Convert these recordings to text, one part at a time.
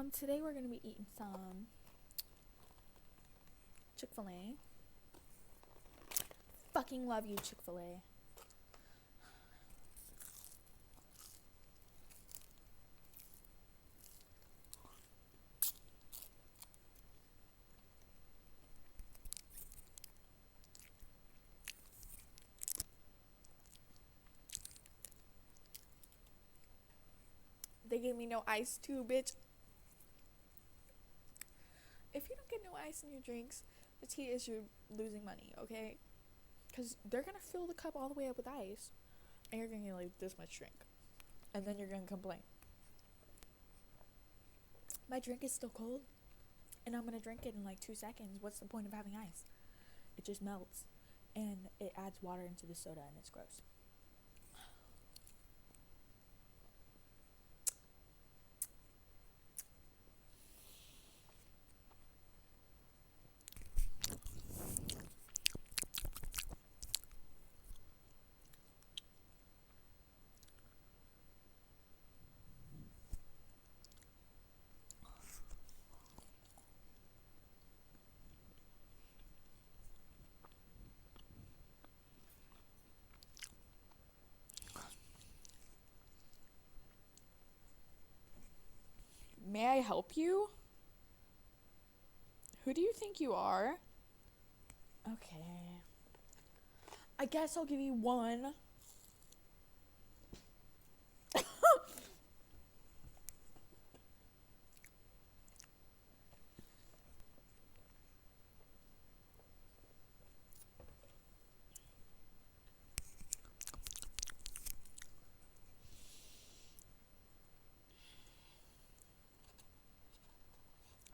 Today we're gonna be eating some Chick Fil A. Fucking love you, Chick Fil A. They gave me no ice too, bitch. If you don't get no ice in your drinks, the tea is you're losing money, okay? Because they're gonna fill the cup all the way up with ice, and you're gonna get like this much drink, and then you're gonna complain. My drink is still cold, and I'm gonna drink it in like 2 seconds. What's the point of having ice? It just melts, and it adds water into the soda, and it's gross. May I help you? Who do you think you are? Okay. I guess I'll give you one.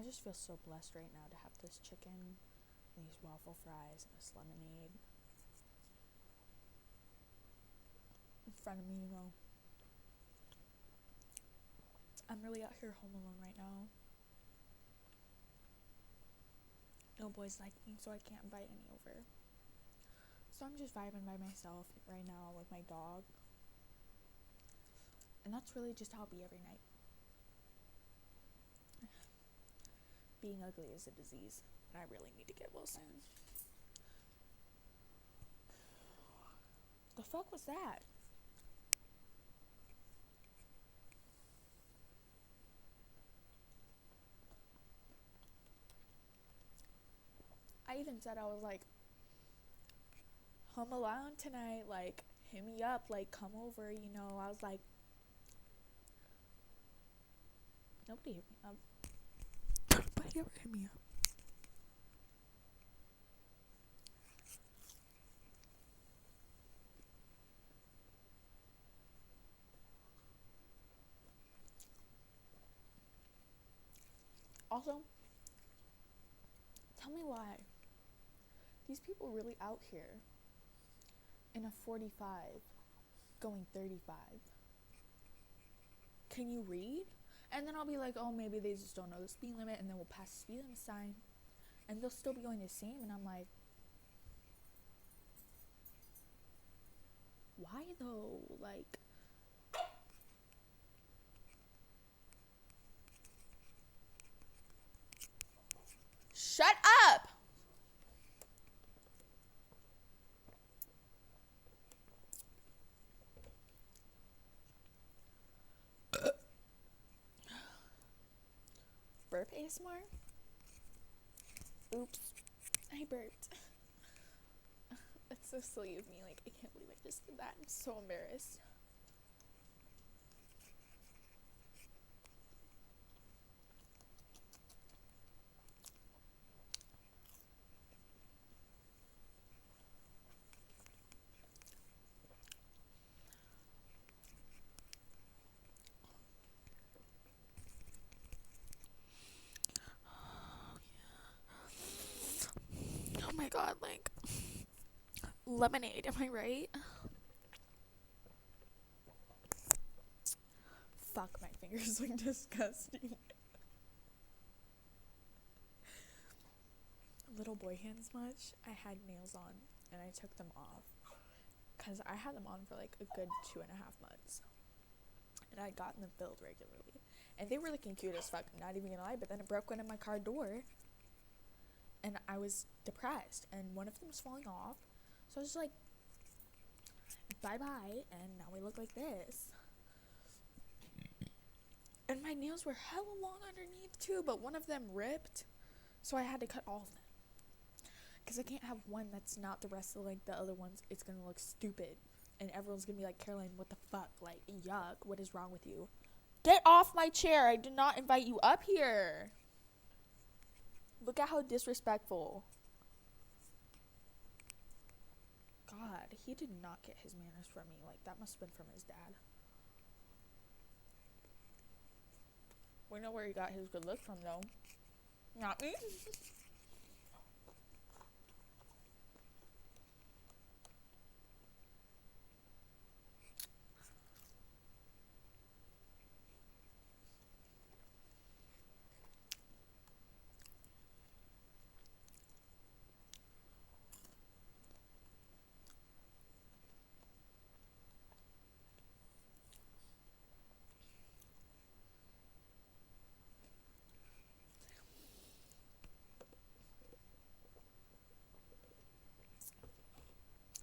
I just feel so blessed right now to have this chicken and these waffle fries and this lemonade in front of me, you know. I'm really out here home alone right now. No boys like me, so I can't invite any over. So I'm just vibing by myself right now with my dog. And that's really just how I'll be every night. Being ugly is a disease, and I really need to get well soon. The fuck was that? I even said I was like, home alone tonight, like, hit me up, like, come over, you know. I was like, nobody hit me up. Nobody ever hit me up. Also, tell me why these people really out here in a 45 going 35. Can you read? And then I'll be like, oh, maybe they just don't know the speed limit, and then we'll pass the speed limit sign, and they'll still be going the same, and I'm like, why though? Like, shut up! Burp ASMR? Oops, I burped. That's so silly of me. Like, I can't believe I just did that. I'm so embarrassed. Oh my god, like, lemonade, am I right? Fuck, my fingers look disgusting. Little boy hands much. I had nails on and I took them off because I had them on for like a good 2.5 months, and I'd gotten them filled regularly, And they were looking cute as fuck, not even gonna lie. But then it broke one of my car door, and I was depressed, and one of them was falling off. So I was just like, bye-bye, and now we look like this. And my nails were hella long underneath too, but one of them ripped, so I had to cut all of them. Because I can't have one that's not the rest of like the other ones. It's gonna look stupid, and everyone's gonna be like, Caroline, what the fuck? Like, yuck, what is wrong with you? Get off my chair. I did not invite you up here. Look at how disrespectful. God, he did not get his manners from me. Like, that must have been from his dad. We know where he got his good look from, though. Not me.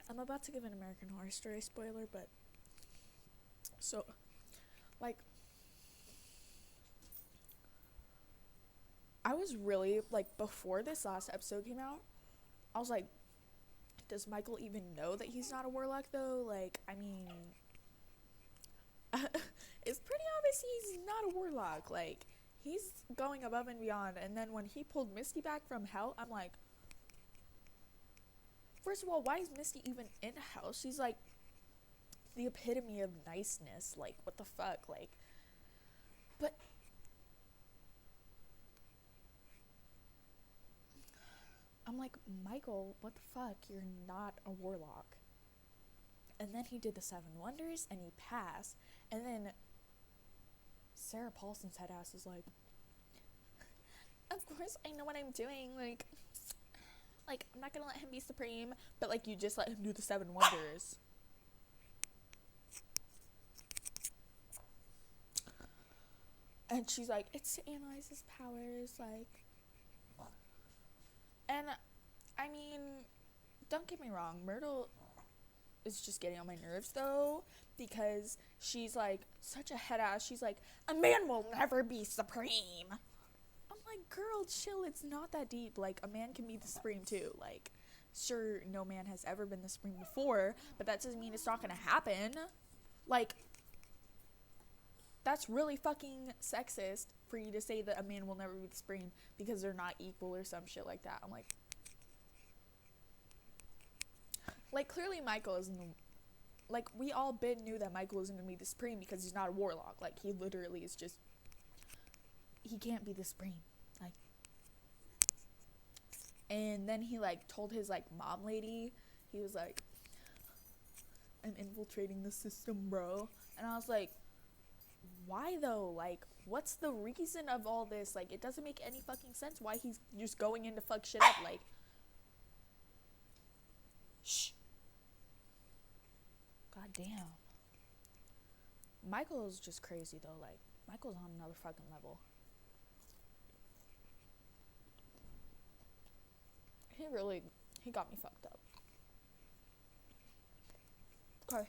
I'm about to give an American Horror Story spoiler, but so, like, I was really, like, before this last episode came out, I was like, does Michael even know that he's not a warlock, though? Like, I mean, it's pretty obvious he's not a warlock. Like, he's going above and beyond, and then when he pulled Misty back from hell, I'm like, first of all, why is Misty even in hell? She's like the epitome of niceness. Like, what the fuck? Like, but I'm like, Michael, what the fuck? You're not a warlock. And then he did the 7 Wonders and he passed. And then Sarah Paulson's head ass is like, of course I know what I'm doing. Like, I'm not gonna let him be supreme, but, like, you just let him do the 7 Wonders. And she's like, it's to analyze his powers, like. And, I mean, don't get me wrong, Myrtle is just getting on my nerves, though, because she's, like, such a head ass. She's like, a man will never be supreme. I'm like, girl, chill, it's not that deep. Like, a man can be the supreme too. Like, sure, no man has ever been the supreme before, but that doesn't mean it's not gonna happen. Like, that's really fucking sexist for you to say that a man will never be the supreme because they're not equal or some shit like that. I'm like, clearly Michael isn't, like, we all been knew that Michael isn't gonna be the supreme because he's not a warlock. Like, he literally is just, he can't be the supreme. Like, and then he, like, told his, like, mom lady, he was like, I'm infiltrating the system, bro. And I was like, why though? Like, what's the reason of all this? Like, it doesn't make any fucking sense why he's just going in to fuck shit up. Like, shh. God damn. Michael's just crazy though. Like, Michael's on another fucking level. He got me fucked up. Cause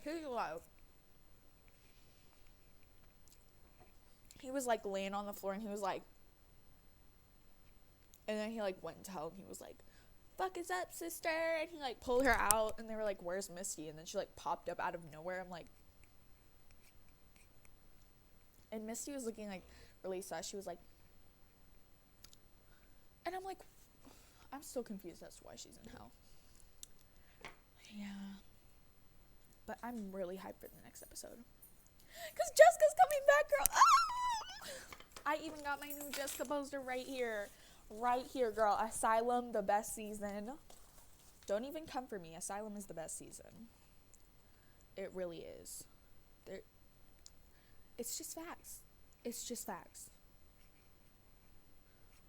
he was like laying on the floor and he was like, and then he like went and told him, he was like, fuck is up, sister? And he like pulled her out and they were like, where's Misty? And then she like popped up out of nowhere. I'm like, and Misty was looking like really sus. She was like, and I'm like, I'm still confused as to why she's in hell. Yeah. But I'm really hyped for the next episode. Because Jessica's coming back, girl. Ah! I even got my new Jessica poster right here. Right here, girl. Asylum, the best season. Don't even come for me. Asylum is the best season. It really is. It's just facts. It's just facts.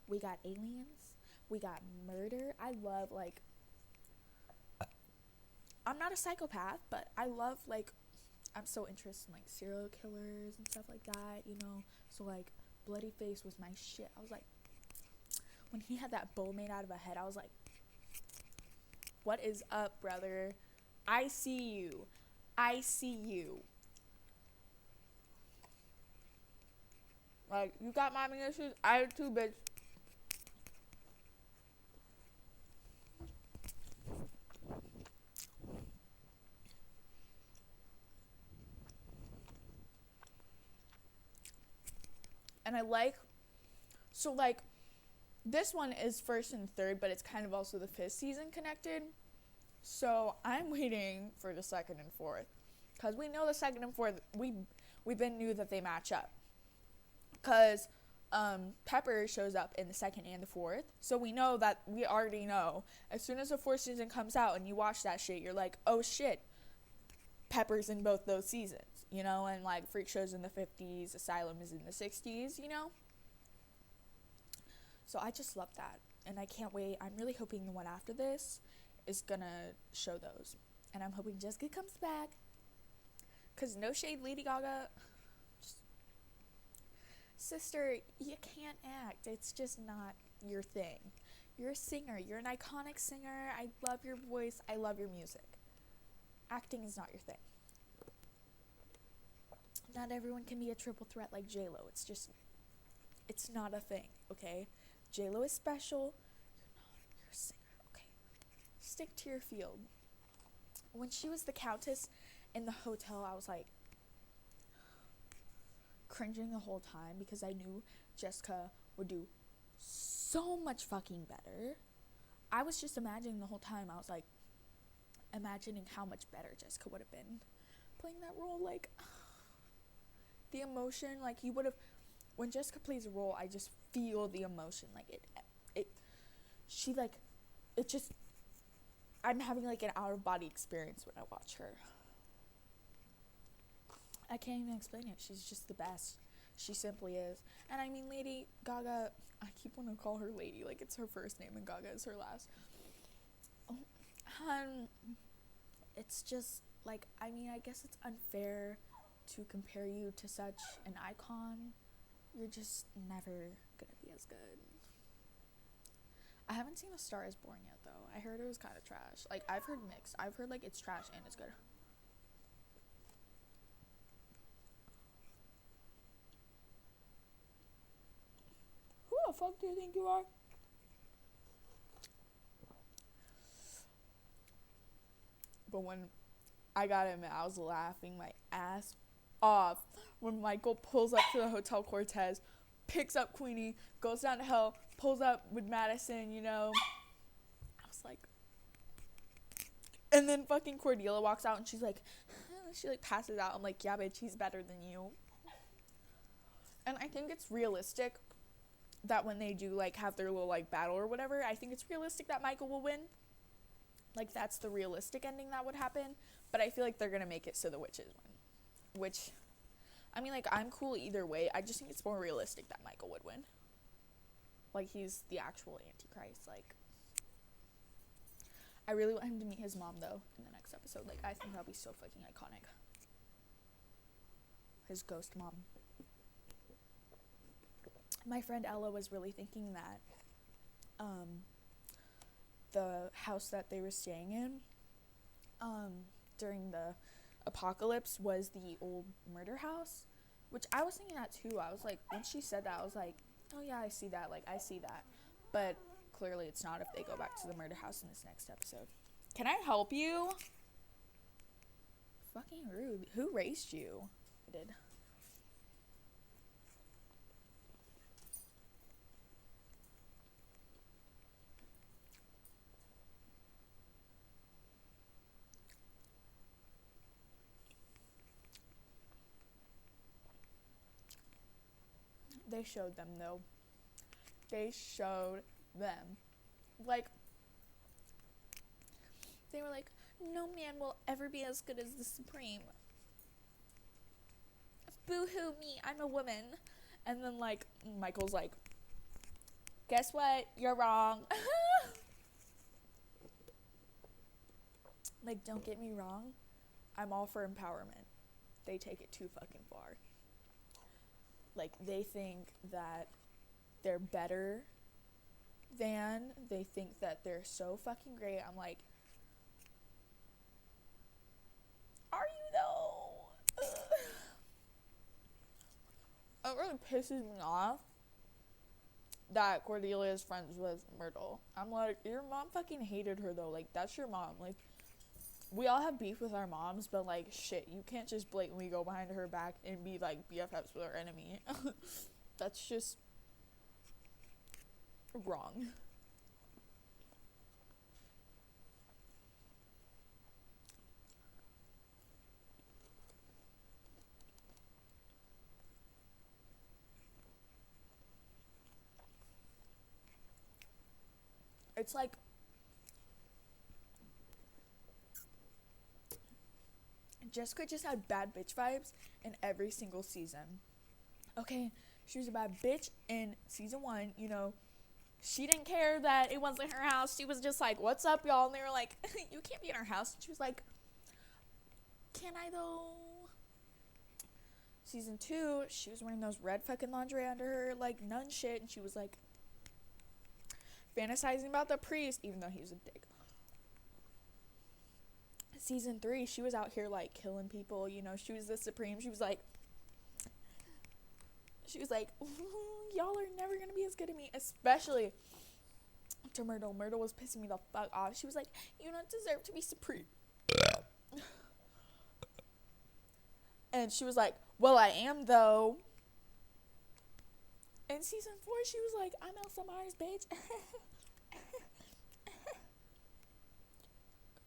We got aliens. We got murder. I love, like, I'm not a psychopath, but I love, like, I'm so interested in, like, serial killers and stuff like that, you know? So, like, bloody face was my shit. I was like, when he had that bowl made out of a head, I was like, what is up, brother? I see you. I see you. Like, you got mommy issues? I do too, bitch. And I like, so like, this one is first and third, but it's kind of also the fifth season connected. So I'm waiting for the second and fourth, because we know the second and fourth, we've been knew that they match up, because Pepper shows up in the second and the fourth, so we already know as soon as the fourth season comes out and you watch that shit, you're like, oh shit, Pepper's in both those seasons, you know, and like Freak Show's in the 50s, Asylum is in the 60s, you know. So I just love that, and I can't wait. I'm really hoping the one after this is gonna show those, and I'm hoping Jessica comes back, because no shade, Lady Gaga, just, sister, you can't act. It's just not your thing. You're a singer. You're an iconic singer. I love your voice. I love your music. Acting is not your thing. Not everyone can be a triple threat like J-Lo. It's not a thing, okay? J-Lo is special. You're a singer, okay? Stick to your field. When she was the Countess in the hotel, I was like cringing the whole time, because I knew Jessica would do so much fucking better. I was just imagining the whole time. I was like imagining how much better Jessica would have been playing that role. Like, the emotion, like, you would have, when Jessica plays a role, I just feel the emotion, like, I'm having, like, an out-of-body experience when I watch her. I can't even explain it. She's just the best. She simply is. And I mean, Lady Gaga, I keep wanting to call her Lady, like it's her first name and Gaga is her last. It's just, like, I mean, I guess it's unfair to compare you to such an icon. You're just never gonna be as good. I haven't seen A Star Is Born yet, though. I heard it was kind of trash. Like, I've heard mixed. I've heard, like, it's trash and it's good. Who the fuck do you think you are? But when I got him, I was laughing my ass off when Michael pulls up to the Hotel Cortez, picks up Queenie, goes down to hell, pulls up with Madison, you know. I was like, and then fucking Cordelia walks out and she's like, she like passes out. I'm like, yeah, bitch, he's better than you. And I think it's realistic that when they do like have their little like battle or whatever, I think it's realistic that Michael will win. Like, that's the realistic ending that would happen. But I feel like they're gonna make it so the witches win. Which, I mean, like, I'm cool either way. I just think it's more realistic that Michael would win. Like, he's the actual Antichrist. Like, I really want him to meet his mom, though, in the next episode. Like, I think that'll be so fucking iconic. His ghost mom. My friend Ella was really thinking that the house that they were staying in during the apocalypse was the old murder house, which I was thinking that too. I was like, when she said that, I was like, oh yeah, I see that, like, I see that. But clearly it's not if they go back to the murder house in this next episode. Can I help you? Fucking rude. Who raised you? I did. They showed them, though. They showed them. Like, they were like, no man will ever be as good as the Supreme. Boo-hoo me, I'm a woman. And then, like, Michael's like, guess what? You're wrong. Like, don't get me wrong. I'm all for empowerment. They take it too fucking far. Like, they think that they're better than, they think that they're so fucking great. I'm like, are you though? It really pisses me off that Cordelia's friends with Myrtle. I'm like, your mom fucking hated her though. Like, that's your mom. Like, we all have beef with our moms, but like, shit, you can't just blatantly go behind her back and be like BFFs with our enemy. That's just wrong. It's like, Jessica just had bad bitch vibes in every single season. Okay, she was a bad bitch in season 1, you know. She didn't care that it wasn't her house. She was just like, what's up, y'all? And they were like, you can't be in our house. And she was like, can I though? Season 2, she was wearing those red fucking lingerie under her, like, nun shit. And she was like, fantasizing about the priest, even though he was a dick. Season 3, she was out here, like, killing people. You know, she was the supreme. She was like, y'all are never gonna be as good as me. Especially to Myrtle. Myrtle was pissing me the fuck off. She was like, you don't deserve to be supreme. And she was like, well, I am though. In season 4, she was like, I'm Elsa Myers, bitch.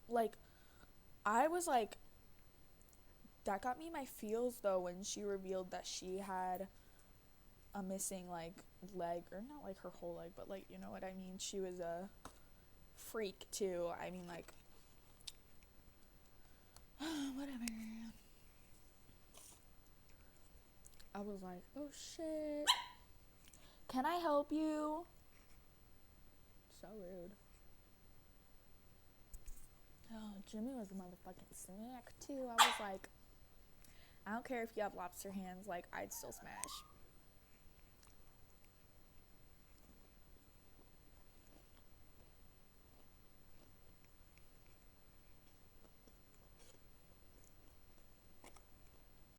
Like, I was like, that got me my feels though when she revealed that she had a missing like leg, or not like her whole leg, but like, you know what I mean. She was a freak too. I mean, like, whatever. I was like, oh shit, can I help you? So rude. Oh, Jimmy was a motherfucking snack too. I was like, I don't care if you have lobster hands, like, I'd still smash.